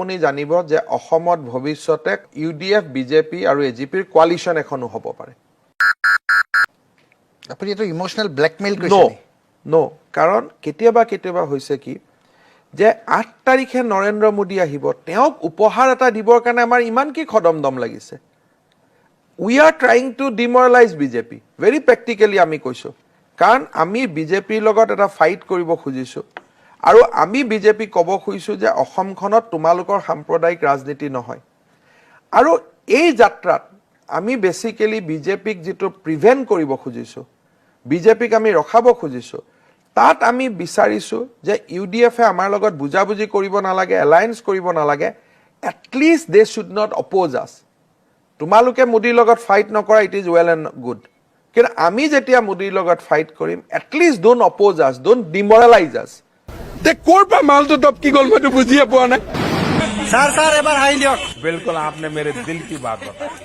আপুনি জানিব যে অসমত ভৱিষ্যতে UDF BJP আৰু AGP ৰ কোয়ালিশন এখনো হ'ব পাৰে আপুনি এটো ইমোশনাল ব্ল্যাকমেইল কৰিছে নো নো কাৰণ কেতিয়াবা হৈছে কি যে 8 তাৰিখে নৰেন্দ্ৰ মোদী আহিব তেওঁক উপহাৰ এটা দিবৰ কাৰণে আমাৰ ইমান কি খদমদম লাগিছে we are trying to demoralize BJP very practically আমি কৈছো কাৰণ আমি বিজেপিৰ লগত এটা ফাইট কৰিব খুজিছো আৰু আমি বিজেপি ক'ব খুজিছো যে অসমখনত তোমালোকৰ সাম্প্ৰদায়িক ৰাজনীতি নহয় আৰু এই যাত্ৰাত আমি বেসিক্যালি বিজেপিক যেটো প্ৰিভেন্ট কৰিব খুজিছো বিজেপিক আমি ৰখাব খুজিছো তাত আমি বিচাৰিছো যে UDF এ আমাৰ লগত বুজাবুজি কৰিব নালাগে এলায়েন্স কৰিব নালাগে at least they should not oppose us তোমালোকে মোদীৰ লগত ফাইট নকৰা it is well and good কিন্তু আমি যেতিয়া মোদীৰ লগত ফাইট কৰিম at least don't oppose us don't demoralize us ते कोर पर माल तो तब की गोल में तो बुझिए पोना सर एबार हाई लियो बिल्कुल आपने मेरे दिल की बात बताई